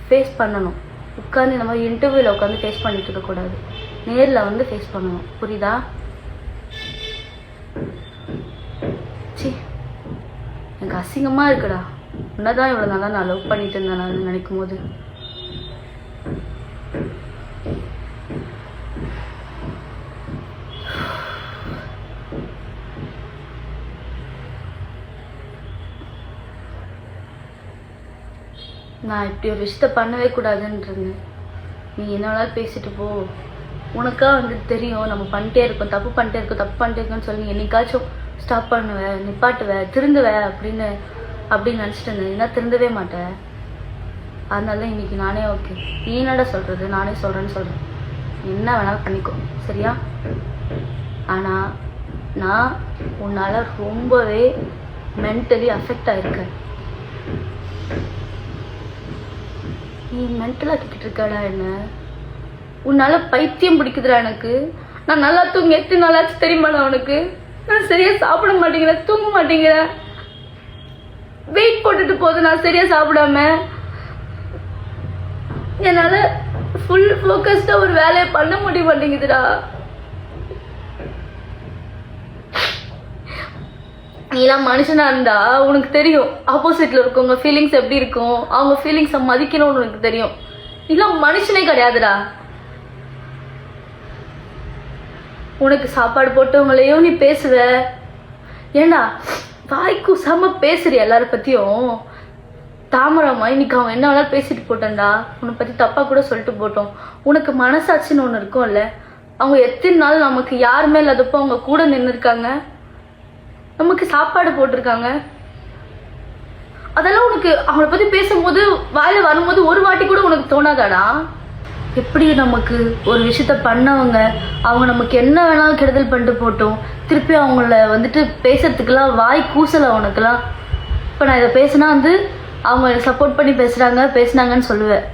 ஃபேஸ் பண்ணணும். உட்காந்து இந்த மாதிரி இன்டர்வியூவில் உட்காந்து ஃபேஸ் பண்ணிட்டு இருக்கக்கூடாது, நேரில் வந்து ஃபேஸ் பண்ணணும், புரியுதா? சி, எனக்கு அசிங்கமாக இருக்குடா. உன்னதான் இவ்வளோ நல்லா நான் லவ் பண்ணிட்டு இருந்தேன் நான் நினைக்கும் போது. நான் இப்படி ஒரு விஷயத்த பண்ணவே கூடாதுன்னு நீ என்ன வேணாலும் பேசிட்டு போ. உனக்கா வந்து தெரியும் நம்ம பண்ணிட்டே இருக்கோம், தப்பு பண்ணிட்டே இருக்கோம்னு சொல்லி என்னைக்காச்சும் ஸ்டாப் பண்ணுவேன், நிப்பாட்டுவேன், திருந்துவேன் அப்படின்னு நினச்சிட்டு இருந்தேன். ஏன்னா திருந்தவே மாட்டேன். அதனால தான் இன்னைக்கு நானே ஓகே, நீ என்னடா சொல்கிறது, நானே சொல்கிறேன்னு சொல்கிறேன். என்ன வேணாலும் பண்ணிக்கோ, சரியா? ஆனால் நான் உன்னால் ரொம்பவே மென்டலி அஃபெக்ட் ஆகிருக்கேன். நீ மென்டலாக கிட்ட இருக்காடா என்ன? உன்னால் பைத்தியம் பிடிக்குதுடா எனக்கு. நான் நல்லா தூங்க எத்தனை நாளாச்சு தெரியுமாடா உனக்கு? நான் சரியாக சாப்பிட மாட்டேங்கிறேன், தூங்க மாட்டேங்கிறேன், வெயிட் போட்டுட்டு போகுது நான் சரியாக சாப்பிடாம. என்னால் ஃபுல் ஃபோக்கஸ்டாக ஒரு வேலையை பண்ண முடிய மாட்டேங்குதுடா. நீலாம் மனுஷனா இருந்தா உனக்கு தெரியும் ஆப்போசிட்ல இருக்கவங்க ஃபீலிங்ஸ் எப்படி இருக்கும், அவங்க ஃபீலிங்ஸை மதிக்கணும்னு உனக்கு தெரியும். நீலாம் மனுஷனே கிடையாதுடா. உனக்கு சாப்பாடு போட்டவங்களையும் நீ பேசுவ. ஏண்டா வாய்க்கு செம பேசுறிய எல்லார பத்தியும். தாமரமா இன்னைக்கு அவன் என்ன வேணாலும் பேசிட்டு போட்டான்டா, உன்னை பத்தி தப்பா கூட சொல்லிட்டு போட்டோம். உனக்கு மனசாட்சின்னு ஒன்று இருக்கும்ல. அவங்க எத்தனை நாள் நமக்கு யாருமே இல்லாதப்போ அவங்க கூட நின்று இருக்காங்க, நமக்கு சாப்பாடு போட்டிருக்காங்க. அதெல்லாம் உனக்கு அவங்கள பத்தி பேசும்போது வாயில வரும்போது ஒரு வாட்டி கூட உனக்கு தோணாதாடா? எப்படி நமக்கு ஒரு விஷயத்த பண்ணவங்க அவங்க நமக்கு என்ன வேணாலும் கெடுதல் பண்ணிட்டு போட்டோம், திருப்பி அவங்கள வந்துட்டு பேசுறதுக்கெல்லாம் வாய் கூசல உனக்குலாம். இப்போ நான் இதை பேசினா வந்து அவங்க சப்போர்ட் பண்ணி பேசுனாங்கன்னு சொல்லுவேன்.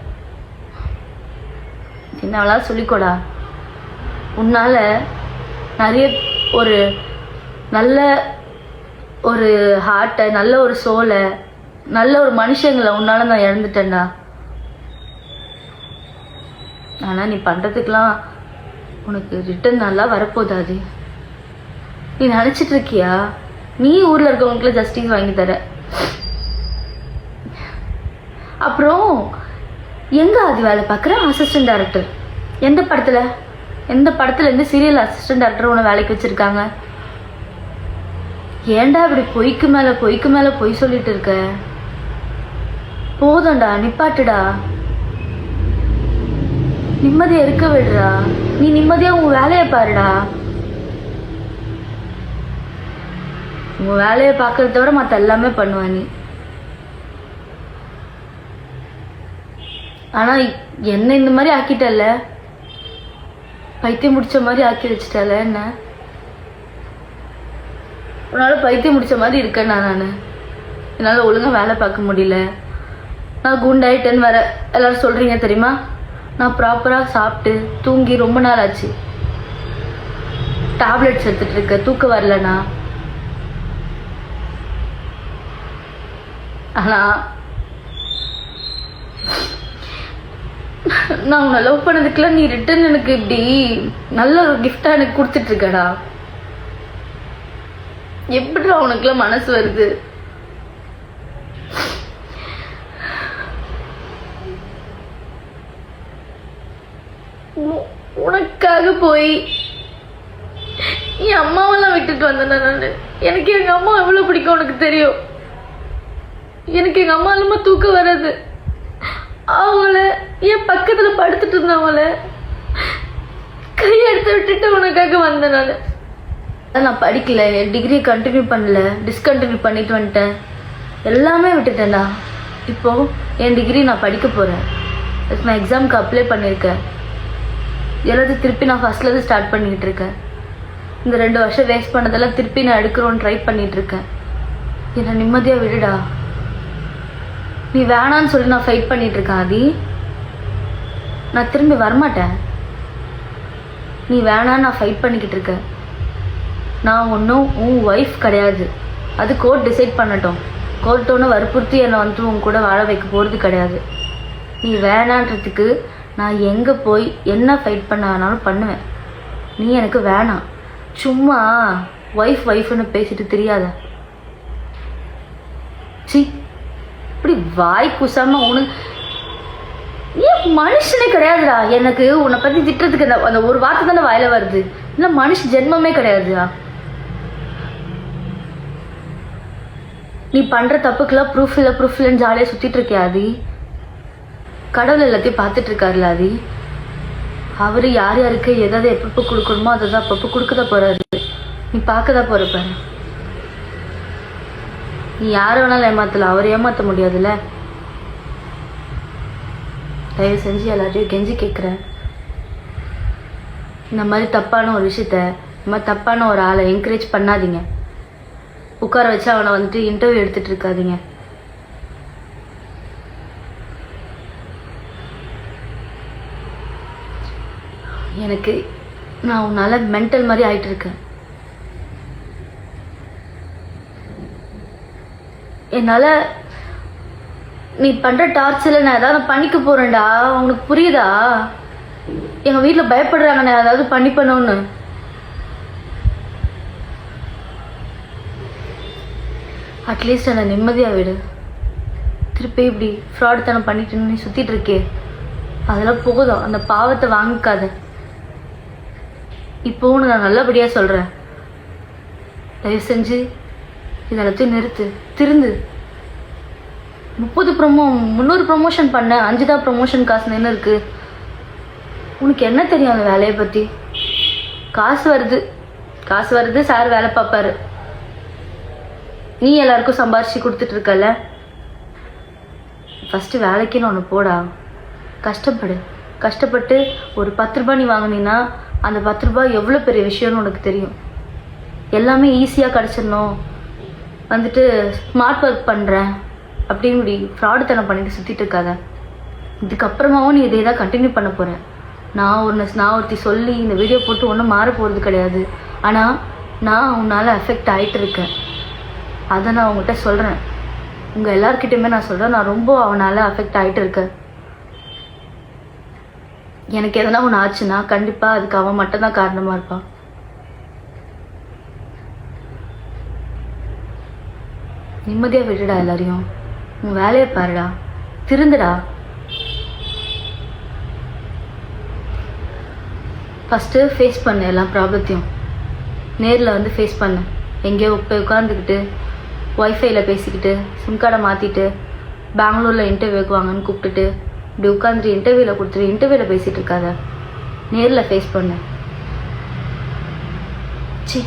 என்ன வேணாலும் சொல்லிக்கோடா. உன்னால நிறைய ஒரு நல்ல ஒரு ஹார்ட்டை, நல்ல ஒரு சோலை, நல்ல ஒரு மனுஷங்களை உன்னால நான் இழந்துட்டேன்டா. ஆனால் நீ பண்ணுறதுக்கெலாம் உனக்கு ரிட்டர்ன் நல்லா வரப்போதாது. நீ நினச்சிட்டு இருக்கியா நீ ஊரில் இருக்கவங்களுக்குலாம் ஜஸ்டிஸ் வாங்கி தர? அப்புறம் எங்கே அது வேலை பார்க்குற அசிஸ்டன்ட் டைரக்டர்? எந்த படத்தில் இருந்து சீரியல் அசிஸ்டன்ட் டைரக்டர் உன்னை வேலைக்கு வச்சுருக்காங்க? ஏன்டா இப்படி பொய்க்கு மேலே பொய் சொல்லிட்டு இருக்க? போதும்டா, நிப்பாட்டுடா, நிம்மதியா இருக்க விடுறா. நீ நிம்மதியா உன் வேலையை பாருடா. உன் வேலையை பார்க்கறத விட மற்ற எல்லாமே பண்ணுவ நீ. ஆனா என்ன இந்த மாதிரி ஆக்கிட்டல, பைத்தியம் முடிச்ச மாதிரி ஆக்கி வச்சிட்டல என்ன? உன்னால பைத்தியம் முடிச்ச மாதிரி இருக்கேன் நான். என்னால் ஒழுங்காக வேலை பார்க்க முடியல, நான் குண்டாயிட்டேன்னு வேற எல்லாரும் சொல்கிறீங்க தெரியுமா? நான் ப்ராப்பராக சாப்பிட்டு தூங்கி ரொம்ப நாள் ஆச்சு. டேப்லெட்ஸ் எடுத்துட்டு இருக்க, தூக்கம் வரலண்ணா. ஆனால் நான் உன்னை லவ் பண்ணதுக்குலாம் நீ ரிட்டர்ன் எனக்கு இப்படி நல்ல ஒரு கிஃப்டாக எனக்கு கொடுத்துட்ருக்கடா. எப்படிடா உனக்குலாம் மனசு வருது? உனக்காக போய் என் அம்மாவெல்லாம் விட்டுட்டு வந்தேன் நான். எனக்கு எங்கள் அம்மா எவ்வளோ பிடிக்கும் உனக்கு தெரியும். எனக்கு எங்கள் அம்மா இல்லாமல் தூக்கம் வராது. அவங்கள என் பக்கத்தில் படுத்துட்டு இருந்தவங்கள கையெடுத்து விட்டுட்டு உனக்காக வந்தேன். நான் படிக்கல, என் டிகிரியை கண்டினியூ பண்ணல, டிஸ்கண்டினியூ பண்ணிட்டு வந்துட்டேன், எல்லாமே விட்டுட்டேன்டா. இப்போது என் டிகிரி நான் படிக்க போகிறேன். நான் எக்ஸாமுக்கு அப்ளை பண்ணியிருக்கேன். எல்லாத்தையும் திருப்பி நான் ஃபஸ்ட்லேருந்து ஸ்டார்ட் பண்ணிக்கிட்டு இருக்கேன். இந்த 2 வருஷம் வேஸ்ட் பண்ணதெல்லாம் திருப்பி நான் எடுக்கிறோன்னு ட்ரை பண்ணிகிட்ருக்கேன். என்னை நிம்மதியாக விடுடா. நீ வேணான்னு சொல்லி நான் ஃபைட் பண்ணிகிட்ருக்கேன் ஆதி. நான் திரும்பி வரமாட்டேன். நீ வேணான்னு நான் ஃபைட் பண்ணிக்கிட்டு இருக்கேன். நான் ஒன்றும் உன் ஒய்ஃப் கிடையாது. அது கோர்ட் டிசைட் பண்ணட்டும். கோர்ட் ஒன்று வற்புறுத்தி என்னை வந்து உன் கூட வாழ வைக்க போகிறது கிடையாது. நீ வேணான்றதுக்கு நான் எங்கே போய் என்ன ஃபைட் பண்ண வேணாலும் பண்ணுவேன். நீ எனக்கு வேணாம். சும்மா ஒய்ஃப்னு பேசிட்டு தெரியாத. சி இப்படி வாய் குசாம உனக்கு ஏன் மனுஷனே கிடையாதுடா. எனக்கு உன்னை பற்றி திட்டுறதுக்கு அந்த ஒரு வார்த்தை தானே வாயில வருது. இல்லை மனுஷ ஜென்மமே கிடையாதுடா. நீ பண்ணுற தப்புக்கெல்லாம் ப்ரூஃப் இல்லைன்னு ஜாலியாக சுற்றிட்டு இருக்கியாதி. கடவுள் எல்லாத்தையும் பார்த்துட்டு இருக்காருல ஆதி. அவர் யார் யாருக்கு எதாவது எப்பப்போ கொடுக்கணுமோ அதை தான் அப்பப்போ கொடுக்கதான் போகிறாரு. நீ பார்க்க தான் போகிற பாரு. நீ யாரை வேணாலும் ஏமாத்தல, அவர் ஏமாற்ற முடியாதுல்ல. தயவு செஞ்சு எல்லாத்தையும் கெஞ்சி கேட்குறேன். இந்த மாதிரி தப்பான ஒரு விஷயத்த, இந்த மாதிரி தப்பான ஒரு ஆளை என்கரேஜ் பண்ணாதீங்க. உட்கார வச்சு அவனை வந்துட்டு இன்டர்வியூ எடுத்துகிட்டு இருக்காதீங்க. எனக்கு நான் உன்னால் மென்டல் மாதிரி ஆகிட்டு இருக்கேன். என்னால் நீ பண்ணுற டார்ச்சரில் நான் ஏதாவது பண்ணிக்க போகிறேன்டா. உனக்கு புரியுதா? எங்கள் வீட்டில் பயப்படுறாங்க நான் ஏதாவது பண்ணணும்னு. அட்லீஸ்ட் என்னை நிம்மதியாக விடு. திருப்பி இப்படி ஃப்ராடுத்தனம் பண்ணிட்டு நீ சுற்றிட்டு இருக்கே, அதெல்லாம் போதும். அந்த பாவத்தை வாங்கிக்காத. இப்போவும் நான் நல்லபடியாக சொல்கிறேன். தயவு செஞ்சு இதெல்லாத்தையும் நிறுத்து, திருந்து. 300 ப்ரொமோஷன் பண்ண, 5 தான் ப்ரொமோஷன் காசு நின்று இருக்கு. உனக்கு என்ன தெரியும் அந்த வேலையை பற்றி? காசு வருது, சார் வேலை பார்ப்பாரு. நீ எல்லாருக்கும் சம்பாரிச்சு கொடுத்துட்டு இருக்கல. ஃபஸ்ட்டு வேலைக்குன்னு ஒன்று போடா. கஷ்டப்பட்டு ஒரு 10 ரூபாய் நீ வாங்கினீன்னா அந்த 10 ரூபாய் எவ்வளோ பெரிய விஷயம்னு உனக்கு தெரியும். எல்லாமே ஈஸியாக கிடச்சிடணும், வந்துட்டு ஸ்மார்ட் ஒர்க் பண்ணுறேன் அப்படின்னு இப்படி ஃப்ராடுத்தனம் பண்ணிட்டு சுற்றிட்டு இருக்காத. இதுக்கப்புறமாவும் நீ இதே தான் கண்டினியூ பண்ண போகிறேன். நான் ஒருத்தி சொல்லி இந்த வீடியோ போட்டு ஒன்றும் மாற போகிறது கிடையாது. ஆனால் நான் உன்னால் அஃபெக்ட் ஆகிட்டு இருக்கேன். அதை நான் உங்கள்கிட்ட சொல்கிறேன். உங்கள் எல்லாருக்கிட்டையுமே நான் சொல்கிறேன், நான் ரொம்ப அவனால் அஃபெக்ட் ஆகிட்டு இருக்கேன். எனக்கு எதனா ஒன்று ஆச்சுன்னா கண்டிப்பாக அதுக்கு அவன் மட்டும்தான் காரணமாக இருப்பான். நிம்மதியாக விட்டுடா எல்லாரையும். உன் வேலையை பாருடா, திருந்துடா. ஃபஸ்ட்டு ஃபேஸ் பண்ணு எல்லா ப்ராப்ளத்தையும். நேரில் வந்து ஃபேஸ் பண்ணு. எங்கேயோ போய் உட்காந்துக்கிட்டு ஒய்ஃபைல பேசிக்கிட்டு சிம் கார்டை மாற்றிட்டு பெங்களூரில் இன்டர்வியூக்கு வாங்கன்னு கூப்பிட்டுட்டு இப்படி உட்காந்துட்டு இன்டர்வியூவில் கொடுத்துட்டு இன்டர்வியூவில் பேசிகிட்டு இருக்காத. நேரில் ஃபேஸ் பண்ணு. சி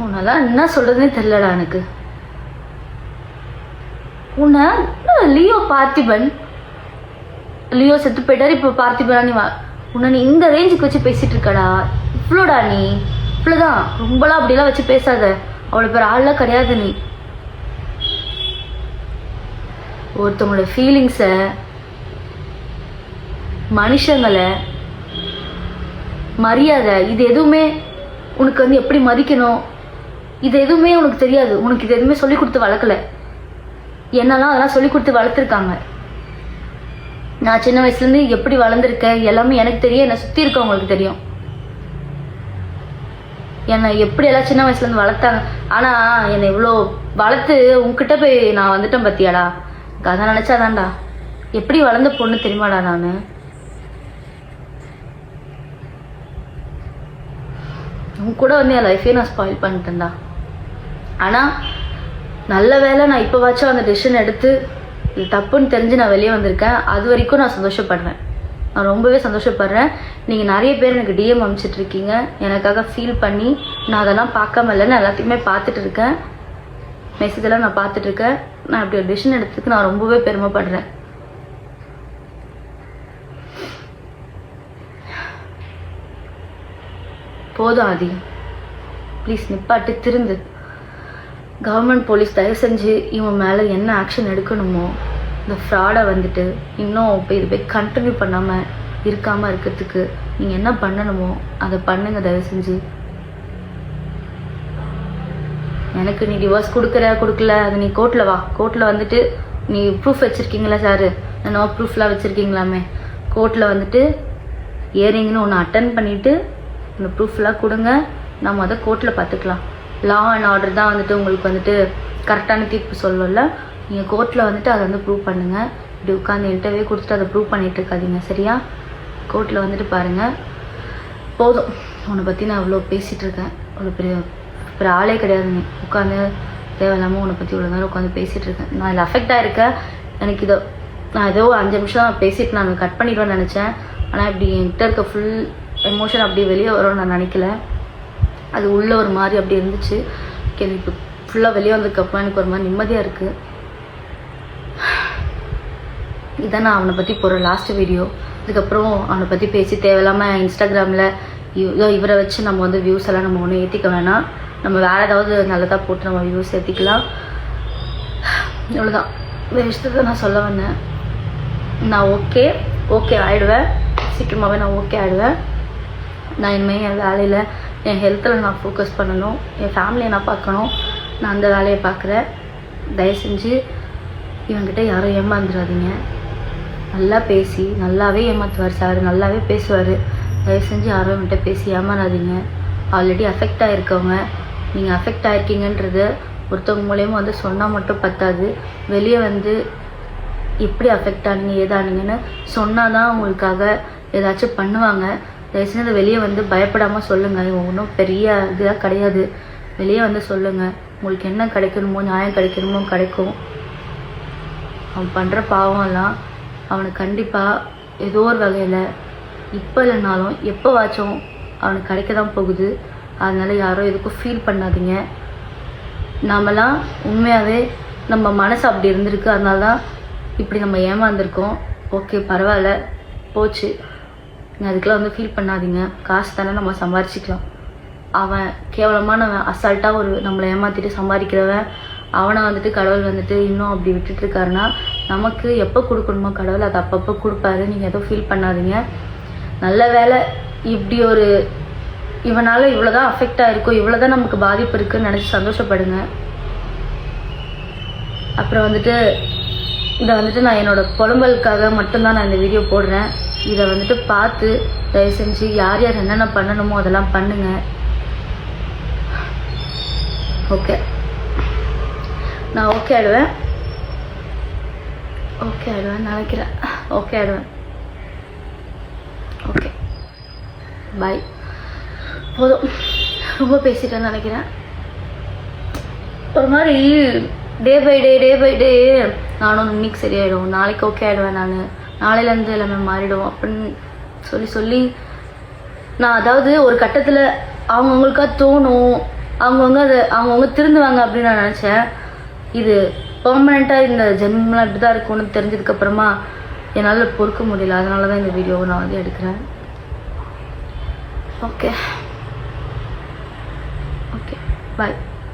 உன்னெல்லாம் என்ன சொல்கிறதுனே தெரிலடா எனக்கு. உன்னை லியோ செத்து போயிட்டாரு, இப்போ பார்த்திபனா நீ உன்னை நீ இந்த ரேஞ்சுக்கு வச்சு பேசிகிட்டு இருக்கடா. இவ்வளோடா நீ, இவ்வளோதான். ரொம்பலாம் அப்படிலாம் வச்சு பேசாத. அவ்வளோ பேர் ஆள்லாம் கிடையாது நீ. ஒருத்தவங்களோட ஃபீலிங்ஸை, மனுஷங்களை, மரியாதை, இது எதுவுமே உனக்கு வந்து எப்படி மதிக்கணும், இது எதுவுமே உனக்கு தெரியாது. உனக்கு இது எதுவுமே சொல்லி கொடுத்து வளர்க்கல. என்னெல்லாம் அதெல்லாம் சொல்லி கொடுத்து வளர்த்துருக்காங்க. நான் சின்ன வயசுலேருந்து எப்படி வளர்ந்துருக்கேன் எல்லாமே எனக்கு தெரியும். என்னை சுற்றி இருக்கவங்களுக்கு தெரியும் என்னை எப்படியெல்லாம் சின்ன வயசுலேருந்து வளர்த்தாங்க. ஆனால் என்னை இவ்வளோ வளர்த்து உங்ககிட்ட போய் நான் வந்துட்டேன் பார்த்தியாடா. அதை நினச்சாதான்டா எப்படி வளர்ந்த பொண்ணு தெரியுமாடா நான். உன் கூட வந்து என் லைஃபே நான் ஸ்பாயில் பண்ணிட்டேன்டா. ஆனால் நல்ல வேளை நான் இப்போவாச்சும் அந்த டெசிஷன் எடுத்து இது தப்புன்னு தெரிஞ்சு நான் வெளியே வந்திருக்கேன். அது வரைக்கும் நான் சந்தோஷப்படுறேன். நான் ரொம்பவே சந்தோஷப்படுறேன். நீங்கள் நிறைய பேர் எனக்கு டிஎம் அனுப்பிச்சிட்ருக்கீங்க எனக்காக ஃபீல் பண்ணி. நான் அதெல்லாம் பார்க்காம இல்லை, நான் எல்லாத்தையுமே பார்த்துட்டு இருக்கேன். மெசேஜெல்லாம் நான் பார்த்துட்ருக்கேன். நான் இப்படி ஒரு டெசிஷன் எடுத்ததுக்கு நான் ரொம்பவே பெருமைப்படுறேன். போதும் ஆதி, ப்ளீஸ் நிப்பாட்டு, திருந்து. கவர்மெண்ட் போலீஸ் தயவு செஞ்சு இவன் மேலே என்ன ஆக்ஷன் எடுக்கணுமோ இந்த ஃப்ராடை வந்துட்டு இன்னும் இப்போ இது போய் கண்டினியூ பண்ணாமல் இருக்காமல் இருக்கிறதுக்கு நீங்கள் என்ன பண்ணணுமோ அதை பண்ணுங்க தயவு செஞ்சு. எனக்கு நீ டிவோர்ஸ் கொடுக்கல அது நீ கோர்ட்டில் வா. கோர்ட்டில் வந்துட்டு நீ ப்ரூஃப் வச்சுருக்கீங்களா சார், நோ ப்ரூஃப்லாம் வச்சுருக்கீங்களாமே. கோர்ட்டில் வந்துட்டு இயரிங்னு ஒன்று அட்டன் பண்ணிவிட்டு இந்த ப்ரூஃப்லாம் கொடுங்க. நம்ம அதை கோர்ட்டில் பார்த்துக்கலாம். லா அண்ட் ஆர்டர் தான் வந்துட்டு உங்களுக்கு வந்துட்டு கரெக்டான தீர்ப்பு சொல்லல. நீங்கள் கோர்ட்டில் வந்துட்டு அதை வந்து ப்ரூவ் பண்ணுங்கள். இப்படி உட்காந்து இன்டர்வியூ கொடுத்துட்டு அதை ப்ரூவ் பண்ணிகிட்டு இருக்காதீங்க சரியா? கோர்ட்டில் வந்துட்டு பாருங்கள். போதும், உன்னை பற்றி நான் அவ்வளோ பேசிகிட்டு இருக்கேன். அவ்வளோ பெரிய ஆளே கிடையாது. நீ உட்காந்து தேவையில்லாமல் உன்னை பற்றி இவ்வளோ நேரம் உட்காந்து பேசிகிட்டு இருக்கேன். நான் இதில் அஃபெக்ட் ஆகிருக்கேன். எனக்கு இதை நான் ஏதோ 5 நிமிஷம் பேசிட்டு நான் கட் பண்ணிடுவேன்னு நினச்சேன். ஆனால் இப்படி என்கிட்ட இருக்க ஃபுல் எமோஷன் அப்படியே வெளியே வரும்னு நான் நினைக்கல. அது உள்ளே ஒரு மாதிரி அப்படி இருந்துச்சு. எனக்கு இப்போ ஃபுல்லாக வெளியே வந்ததுக்கப்புறம் எனக்கு ஒரு மாதிரி நிம்மதியாக இருக்குது. இதான் நான் அவனை பற்றி போகிற லாஸ்ட் வீடியோ. இதுக்கப்புறம் அவனை பற்றி பேசி தேவையில்லாமல் இன்ஸ்டாகிராமில் இவரை வச்சு நம்ம வந்து வியூஸ் எல்லாம் நம்ம ஒன்றும் ஏற்றிக்க வேணாம். நம்ம வேறு ஏதாவது நல்லதாக போட்டு நம்ம வியூஸ் ஏற்றிக்கலாம். இவ்வளோதான் இந்த விஷயத்தை நான் சொல்ல வந்தேன். நான் ஓகே ஆகிடுவேன். சீக்கிரமாகவே நான் ஓகே ஆகிடுவேன். நான் இனிமேல் என் வேலையில் என் ஹெல்த்தில் நான் ஃபோக்கஸ் பண்ணணும். என் ஃபேமிலியை நான் பார்க்கணும். நான் அந்த வேலையை பார்க்குறேன். தயவு செஞ்சு இவன்கிட்ட யாரும் ஏமாந்துடாதீங்க. நல்லா பேசி நல்லாவே ஏமாற்றுவார் சார், நல்லாவே பேசுவார். தயவு செஞ்சு யாரும் இவன்கிட்ட பேசி ஏமாறாதீங்க. ஆல்ரெடி அஃபெக்ட் ஆகிருக்கவங்க, நீங்கள் அஃபெக்ட் ஆகிருக்கீங்கன்றது ஒருத்தவங்க மூலியமாக வந்து சொன்னால் மட்டும் பத்தாது. வெளியே வந்து எப்படி அஃபெக்ட் ஆனீங்க ஏதானீங்கன்னு சொன்னால் தான் உங்களுக்காக ஏதாச்சும் பண்ணுவாங்க. தயவு செஞ்சு வெளியே வந்து பயப்படாமல் சொல்லுங்கள். இவன் ஒன்றும் பெரிய இதுதான் கிடையாது. வெளியே வந்து சொல்லுங்கள். உங்களுக்கு என்ன கிடைக்கணுமோ, நியாயம் கிடைக்கணுமோ கிடைக்கும். அவன் பண்ணுற பாவம்லாம் அவனுக்கு கண்டிப்பாக ஏதோ ஒரு வகையில் இப்போ இல்லைனாலும் எப்போவாச்சும் அவனுக்கு கிடைக்க தான் போகுது. அதனால் யாரும் எதுக்கும் ஃபீல் பண்ணாதீங்க. நாமெல்லாம் உண்மையாகவே நம்ம மனசு அப்படி இருந்திருக்கு. அதனால தான் இப்படி நம்ம ஏமாந்துருக்கோம். ஓகே பரவாயில்ல, போச்சு. அதுக்கெலாம் வந்து ஃபீல் பண்ணாதீங்க. காசு தானே நம்ம சம்பாரிச்சிக்கலாம். அவன் கேவலமானவன், அசால்ட்டாக ஒரு நம்மளை ஏமாற்றிட்டு சம்பாதிக்கிறவன். அவனை வந்துட்டு கடவுள் வந்துட்டு இன்னும் அப்படி விட்டுட்டுருக்காருன்னா நமக்கு எப்போ கொடுக்கணுமோ கடவுள் அதை அப்பப்போ கொடுப்பாரு. நீங்கள் எதுவும் ஃபீல் பண்ணாதீங்க. நல்ல வேலை இப்படி ஒரு இவனால் இவ்வளோ தான் அஃபெக்ட் ஆகிருக்கும், இவ்வளோ தான் நமக்கு பாதிப்பு இருக்குதுன்னு நினச்சி சந்தோஷப்படுங்க. அப்புறம் வந்துட்டு இதை வந்துட்டு நான் என்னோடய புலம்பலுக்காக மட்டும்தான் நான் இந்த வீடியோ போடுறேன். இதை வந்துட்டு பார்த்து தயவு செஞ்சு யார் யார் என்னென்ன பண்ணணுமோ அதெல்லாம் பண்ணுங்கள். ஓகே, நான் ஓகே ஆகிடுவேன் நினைக்கிறேன். ஓகே ஆகிடுவேன். Okay bye. போதும், ரொம்ப பேசிட்டேன்னு நினைக்கிறேன். ஒரு மாதிரி டே பை டே நானும் இன்னைக்கு சரியாயிடும், நாளைக்கு ஓகே ஆகிடுவேன், நான் நாளையிலேருந்து எல்லாமே மாறிடும் அப்படின்னு சொல்லி நான் அதாவது ஒரு கட்டத்தில் அவங்கவுங்களுக்காக தோணும், அவங்கவுங்க திருந்துவாங்க அப்படின்னு நான் நினச்சேன். இது பெர்மனெண்ட்டாக இந்த ஜென்மலாம் இப்படி தான் இருக்கும்னு தெரிஞ்சதுக்கப்புறமா என்னால் பொறுக்க முடியல. அதனால தான் இந்த வீடியோவை நான் வந்து எடுக்கிறேன். Okay bye.